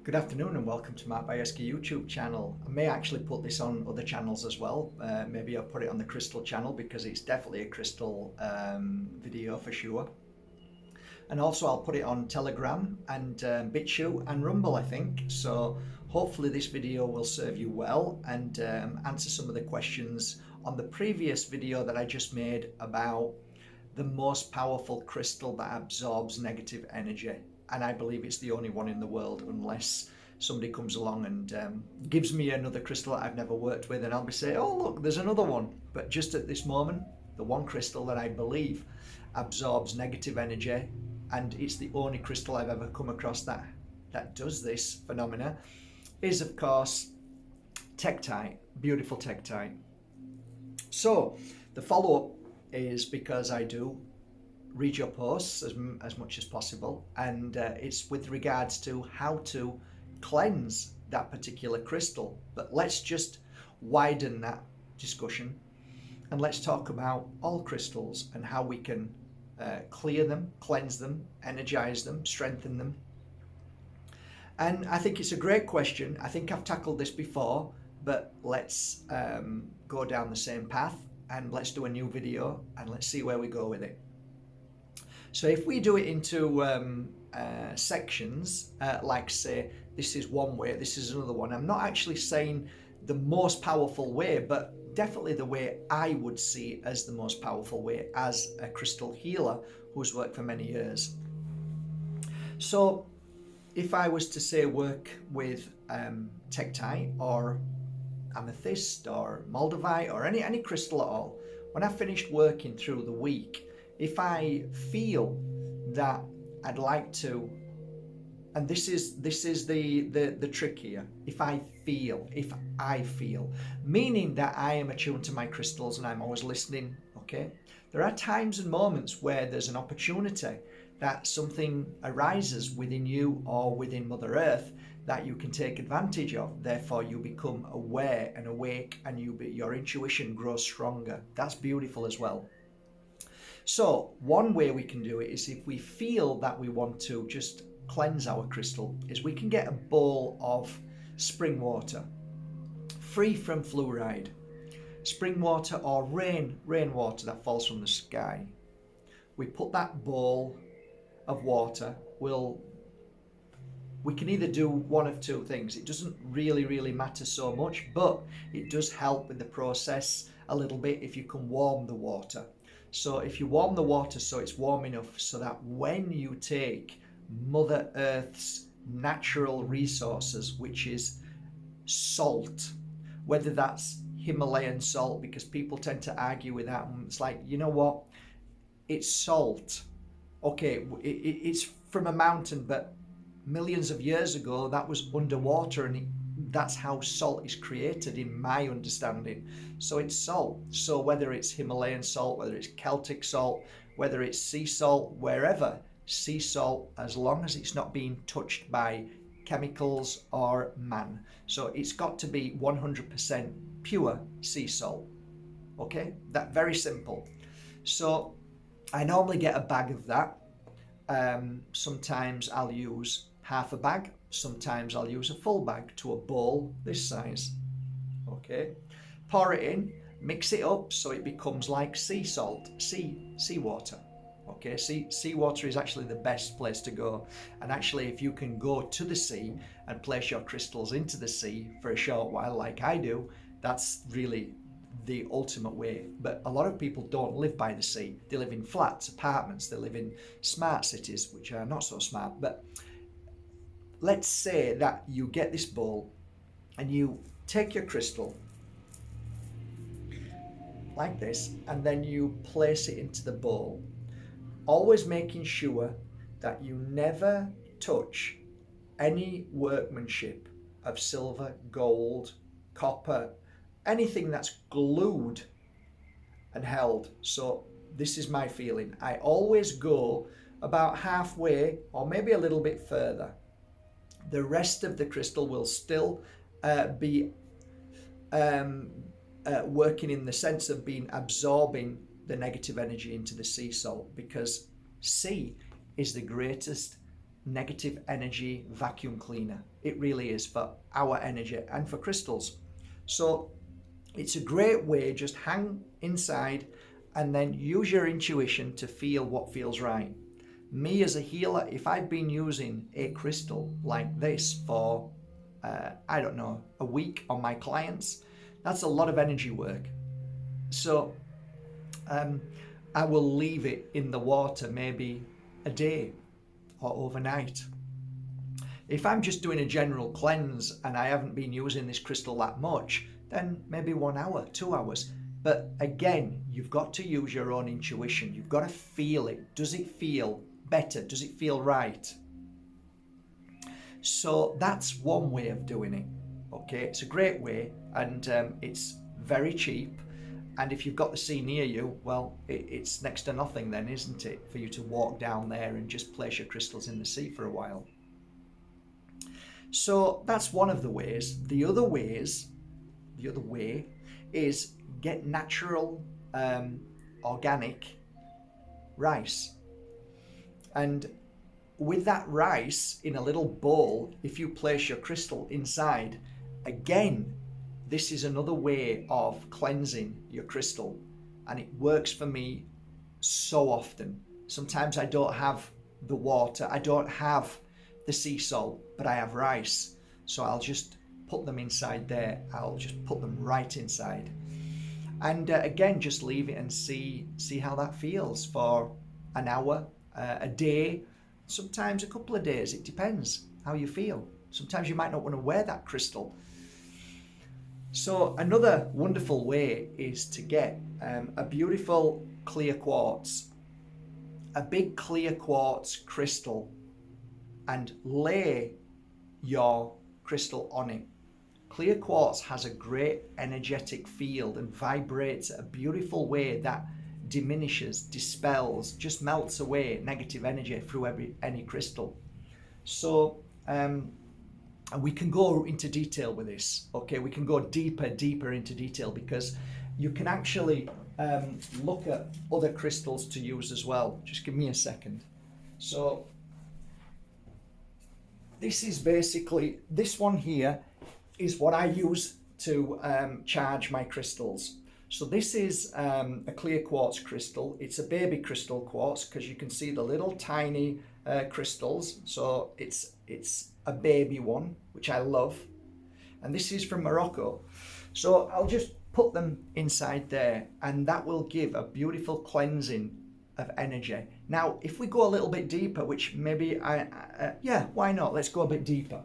Good afternoon and welcome to my Bajerski YouTube channel. I may actually put this on other channels as well. Maybe I'll put it on the crystal channel because it's definitely a crystal video for sure. And also I'll put it on Telegram and BitChute and Rumble, I think. So hopefully this video will serve you well and answer some of the questions on the previous video that I just made about the most powerful crystal that absorbs negative energy. And I believe it's the only one in the world, unless somebody comes along and gives me another crystal that I've never worked with, and I'll be saying, oh look, there's another one. But just at this moment, the one crystal that I believe absorbs negative energy, and it's the only crystal I've ever come across that does this phenomena, is of course Tektite, beautiful Tektite. So the follow-up is because I do read your posts as much as possible, and it's with regards to how to cleanse that particular crystal. But let's just widen that discussion and let's talk about all crystals and how we can clear them, cleanse them, energize them, strengthen them. And I think it's a great question. I think I've tackled this before, but let's go down the same path and let's do a new video and let's see where we go with it. So if we do it into sections, like say, this is one way, this is another one. I'm not actually saying the most powerful way, but definitely the way I would see as the most powerful way as a crystal healer who's worked for many years. So if I was to say work with Tektite or amethyst or moldavite or any crystal at all, when I finished working through the week, if I feel that I'd like to, and this is the trick here, if I feel, meaning that I am attuned to my crystals and I'm always listening, okay? There are times and moments where there's an opportunity that something arises within you or within Mother Earth that you can take advantage of. Therefore, you become aware and awake, and your intuition grows stronger. That's beautiful as well. So one way we can do it is if we feel that we want to just cleanse our crystal, is we can get a bowl of spring water, free from fluoride. Spring water or rainwater that falls from the sky. We put that bowl of water, we can either do one of two things. It doesn't really matter so much, but it does help with the process a little bit if you can warm the water. So if you warm the water so it's warm enough so that when you take Mother Earth's natural resources, which is salt, whether that's Himalayan salt, because people tend to argue with that, and it's like, you know what, it's salt. Okay, it's from a mountain, but millions of years ago that was underwater, and that's how salt is created in my understanding. So it's salt. So whether it's Himalayan salt, whether it's Celtic salt, whether it's sea salt, wherever, sea salt, as long as it's not being touched by chemicals or man. So it's got to be 100% pure sea salt. Okay, that very simple. So I normally get a bag of that. Sometimes I'll use half a bag, sometimes I'll use a full bag to a bowl this size. Okay, pour it in, mix it up so it becomes like sea salt, sea water. Okay, sea water is actually the best place to go. And actually, if you can go to the sea and place your crystals into the sea for a short while like I do, that's really the ultimate way. But a lot of people don't live by the sea. They live in flats, apartments, they live in smart cities, which are not so smart. But let's say that you get this bowl and you take your crystal like this, and then you place it into the bowl, always making sure that you never touch any workmanship of silver, gold, copper, anything that's glued and held. So this is my feeling. I always go about halfway or maybe a little bit further. The rest of the crystal will still be working in the sense of being absorbing the negative energy into the sea salt, because sea is the greatest negative energy vacuum cleaner. It really is, for our energy and for crystals. So it's a great way. Just hang inside and then use your intuition to feel what feels right. Me as a healer, if I've been using a crystal like this for, I don't know, a week on my clients, that's a lot of energy work. So I will leave it in the water maybe a day or overnight. If I'm just doing a general cleanse and I haven't been using this crystal that much, then maybe 1 hour, 2 hours. But again, you've got to use your own intuition. You've got to feel it. Does it feel better? Does it feel right? So that's one way of doing it. Okay, it's a great way, and it's very cheap. And if you've got the sea near you, well, it's next to nothing then, isn't it, for you to walk down there and just place your crystals in the sea for a while. So that's one of the ways. The other way is get natural, organic rice. And with that rice in a little bowl, if you place your crystal inside, again, this is another way of cleansing your crystal, and it works for me so often. Sometimes I don't have the water, I don't have the sea salt, but I have rice. So I'll just put them inside there. I'll just put them right inside. And again, just leave it and see how that feels for an hour, a day, sometimes a couple of days. It depends how you feel. Sometimes you might not want to wear that crystal. So another wonderful way is to get a beautiful clear quartz, a big clear quartz crystal, and lay your crystal on it. Clear quartz has a great energetic field and vibrates a beautiful way that diminishes, dispels, just melts away negative energy through any crystal. So and we can go into detail with this. Okay, we can go deeper into detail, because you can actually look at other crystals to use as well. Just give me a second. So this is basically, this one here is what I use to charge my crystals. So this is a clear quartz crystal. It's a baby crystal quartz, because you can see the little tiny crystals. So it's a baby one, which I love. And this is from Morocco. So I'll just put them inside there, and that will give a beautiful cleansing of energy. Now, if we go a little bit deeper, which maybe yeah, why not? Let's go a bit deeper.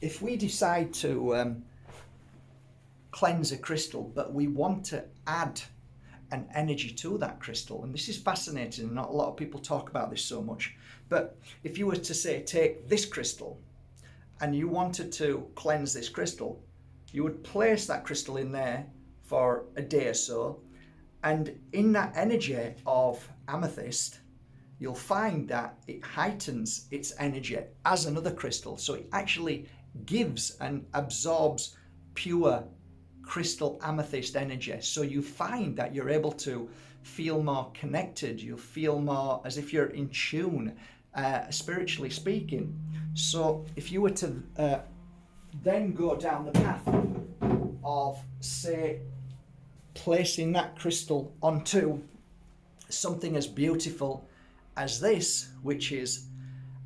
If we decide to cleanse a crystal, but we want to add an energy to that crystal, and this is fascinating, not a lot of people talk about this so much, but if you were to say, take this crystal and you wanted to cleanse this crystal, you would place that crystal in there for a day or so, and in that energy of amethyst, you'll find that it heightens its energy as another crystal. So it actually gives and absorbs pure crystal amethyst energy. So you find that you're able to feel more connected. You feel more as if you're in tune, spiritually speaking. So if you were to then go down the path of, say, placing that crystal onto something as beautiful as this, which is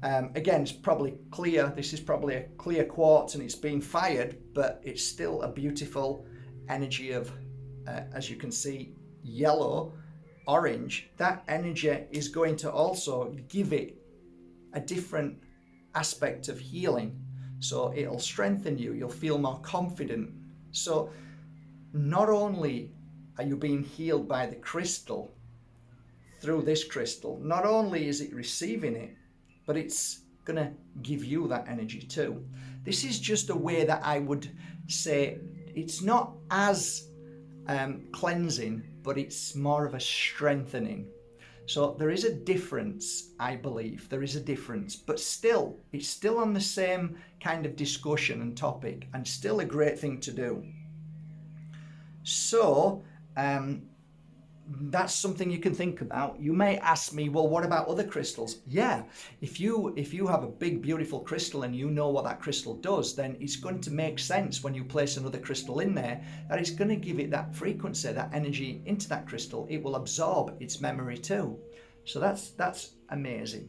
again, it's probably clear. This is probably a clear quartz and it's been fired, but it's still a beautiful energy of, as you can see, yellow, orange. That energy is going to also give it a different aspect of healing. So it'll strengthen you. You'll feel more confident. So not only are you being healed by the crystal through this crystal, not only is it receiving it, but it's going to give you that energy too. This is just a way that I would say it's not as cleansing, but it's more of a strengthening. So there is a difference, I believe. There is a difference, but still, it's still on the same kind of discussion and topic, and still a great thing to do. So that's something you can think about. You may ask me, well, what about other crystals? Yeah, if you have a big, beautiful crystal and you know what that crystal does, then it's going to make sense when you place another crystal in there that it's going to give it that frequency, that energy into that crystal. It will absorb its memory too. So that's amazing.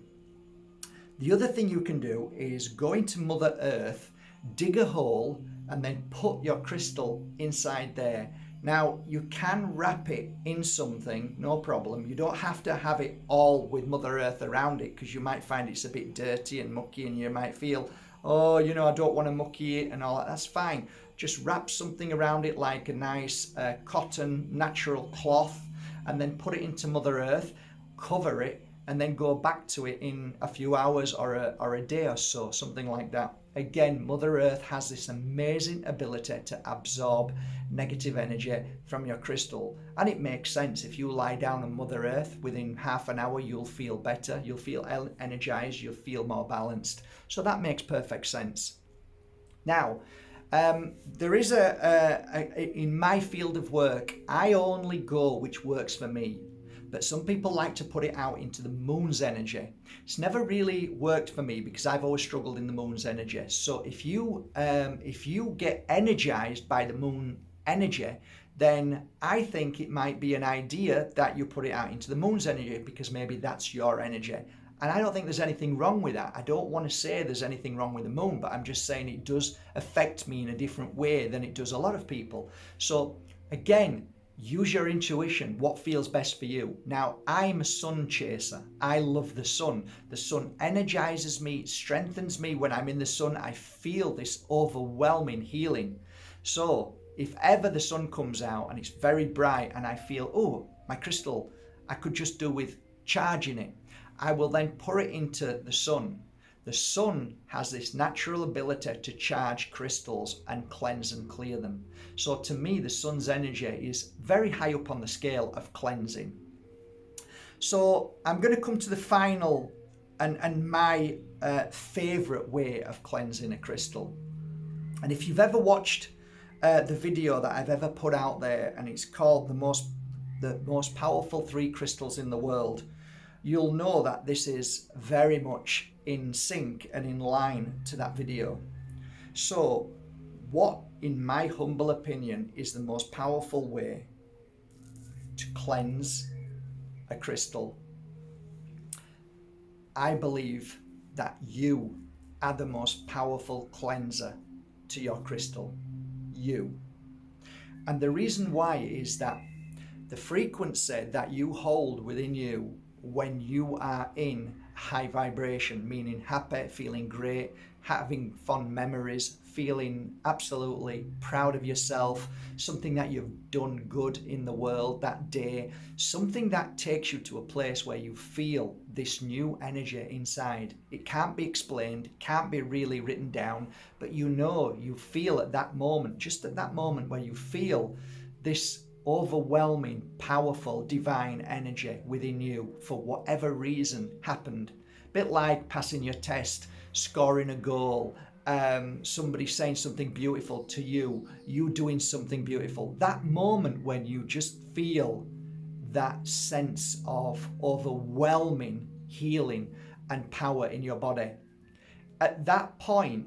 The other thing you can do is go into Mother Earth, dig a hole, and then put your crystal inside there. Now, you can wrap it in something, no problem. You don't have to have it all with Mother Earth around it, because you might find it's a bit dirty and mucky, and you might feel, oh, I don't want to mucky it and all that. That's fine. Just wrap something around it like a nice cotton natural cloth, and then put it into Mother Earth, cover it, and then go back to it in a few hours or a day or so, something like that. Again, Mother Earth has this amazing ability to absorb negative energy from your crystal. And it makes sense. If you lie down on Mother Earth, within half an hour, you'll feel better. You'll feel energized. You'll feel more balanced. So that makes perfect sense. Now, there is in my field of work, I only go which works for me. But some people like to put it out into the moon's energy. It's never really worked for me because I've always struggled in the moon's energy. So if you get energized by the moon energy, then I think it might be an idea that you put it out into the moon's energy, because maybe that's your energy. And I don't think there's anything wrong with that. I don't want to say there's anything wrong with the moon, but I'm just saying it does affect me in a different way than it does a lot of people. So again, use your intuition, what feels best for you. Now, I'm a sun chaser. I love the sun. The sun energizes me, strengthens me. When I'm in the sun, I feel this overwhelming healing. So if ever the sun comes out and it's very bright and I feel, oh, my crystal, I could just do with charging it, I will then pour it into the sun. The sun has this natural ability to charge crystals and cleanse and clear them. So to me, the sun's energy is very high up on the scale of cleansing. So I'm going to come to the final and my favorite way of cleansing a crystal. And if you've ever watched the video that I've ever put out there, and it's called the most powerful 3 crystals in the world, you'll know that this is very much in sync and in line to that video. So what, in my humble opinion, is the most powerful way to cleanse a crystal? I believe that you are the most powerful cleanser to your crystal. You. And the reason why is that the frequency that you hold within you when you are in high vibration, meaning happy, feeling great, having fond memories, feeling absolutely proud of yourself, something that you've done good in the world that day, something that takes you to a place where you feel this new energy inside. It can't be explained, can't be really written down, but you feel at that moment, just at that moment where you feel this overwhelming, powerful, divine energy within you for whatever reason happened. A bit like passing your test, scoring a goal, somebody saying something beautiful to you, you doing something beautiful. That moment when you just feel that sense of overwhelming healing and power in your body. At that point,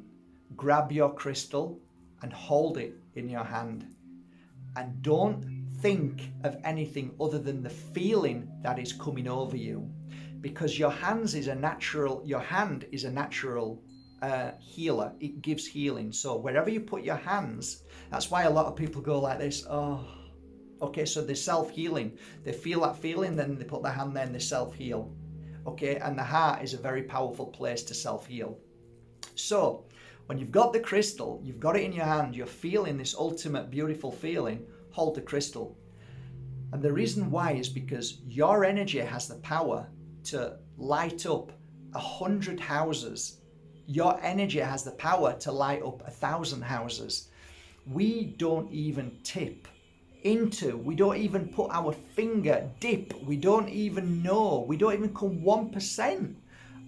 grab your crystal and hold it in your hand. And don't think of anything other than the feeling that is coming over you, because your hand is a natural healer. It gives healing. So wherever you put your hands, that's why a lot of people go like this. Oh, okay, so they're self-healing. They feel that feeling, then they put their hand there and they self-heal. Okay, and the heart is a very powerful place to self-heal. So when you've got the crystal, you've got it in your hand, you're feeling this ultimate beautiful feeling, hold the crystal. And the reason why is because your energy has the power to light up 100 houses. Your energy has the power to light up 1,000 houses. We don't even we don't even put our finger dip. We don't even know. We don't even come 1%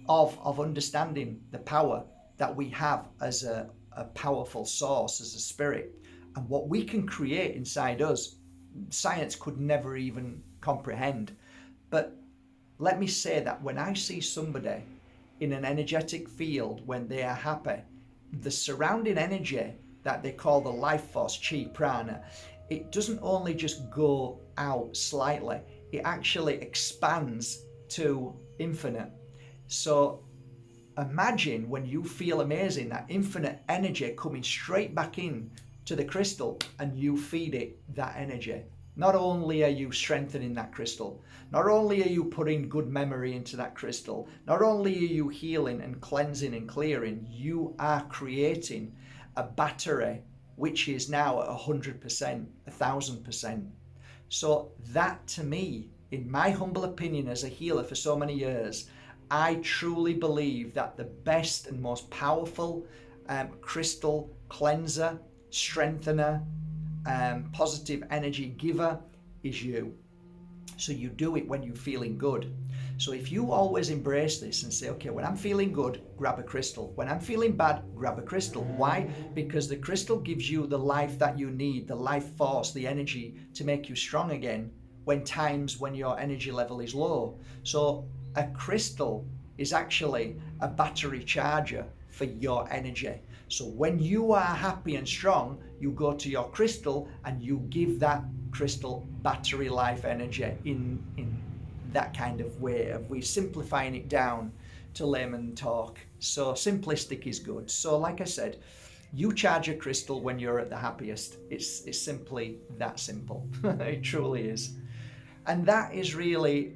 of understanding the power that we have as a powerful source, as a spirit. And what we can create inside us, science could never even comprehend. But let me say that when I see somebody in an energetic field, when they are happy, the surrounding energy that they call the life force, chi, prana, it doesn't only just go out slightly, it actually expands to infinite. So imagine when you feel amazing, that infinite energy coming straight back in to the crystal, and you feed it that energy. Not only are you strengthening that crystal, not only are you putting good memory into that crystal, not only are you healing and cleansing and clearing, you are creating a battery which is now at 100%, 1000%. So that, to me, in my humble opinion as a healer for so many years, I truly believe that the best and most powerful crystal cleanser, strengthener, positive energy giver is you. So you do it when you're feeling good. So if you always embrace this and say, okay, when I'm feeling good, grab a crystal. When I'm feeling bad, grab a crystal. Why? Because the crystal gives you the life that you need, the life force, the energy to make you strong again when your energy level is low. So a crystal is actually a battery charger for your energy. So when you are happy and strong, you go to your crystal and you give that crystal battery life energy in that kind of way. We're simplifying it down to layman talk. So simplistic is good. So like I said, you charge a crystal when you're at the happiest. It's simply that simple. It truly is. And that is really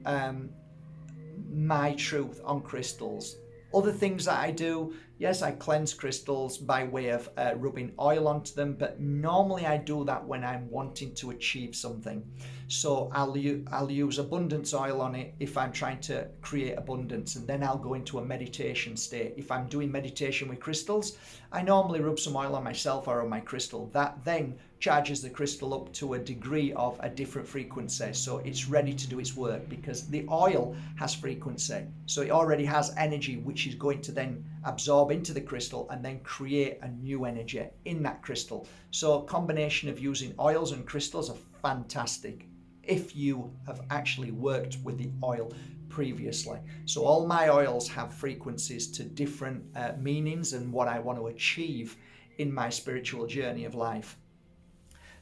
my truth on crystals. Other things that I do, yes, I cleanse crystals by way of rubbing oil onto them, but normally I do that when I'm wanting to achieve something. So I'll use abundance oil on it if I'm trying to create abundance, and then I'll go into a meditation state. If I'm doing meditation with crystals, I normally rub some oil on myself or on my crystal. That then charges the crystal up to a degree of a different frequency, so it's ready to do its work, because the oil has frequency, so it already has energy which is going to then absorb into the crystal and then create a new energy in that crystal. So a combination of using oils and crystals are fantastic if you have actually worked with the oil previously. So all my oils have frequencies to different meanings and what I want to achieve in my spiritual journey of life.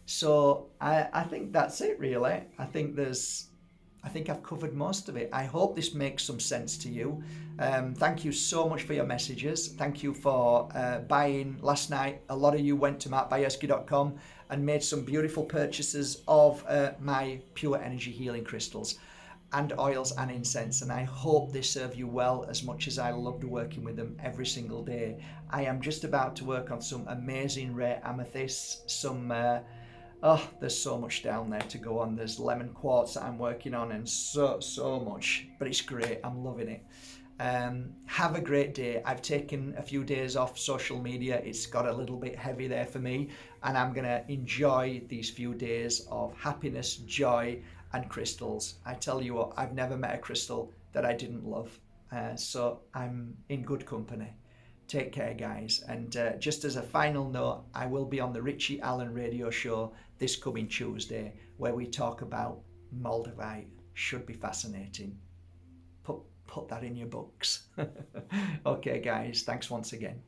So I think that's it, really. I think I've covered most of it. I hope this makes some sense to you. Thank you so much for your messages. Thank you for buying last night. A lot of you went to Bajerski.com and made some beautiful purchases of my pure energy healing crystals and oils and incense. And I hope they serve you well as much as I loved working with them every single day. I am just about to work on some amazing rare amethysts, there's so much down there to go on. There's lemon quartz that I'm working on, and so much, but it's great. I'm loving it. Have a great day. I've taken a few days off social media. It's got a little bit heavy there for me, and I'm gonna enjoy these few days of happiness, joy, and crystals. I tell you what, I've never met a crystal that I didn't love. So I'm in good company. Take care, guys. And just as a final note, I will be on the Richie Allen radio show this coming Tuesday, where we talk about Moldavite. Should be fascinating. Put that in your books. Okay, guys. Thanks once again.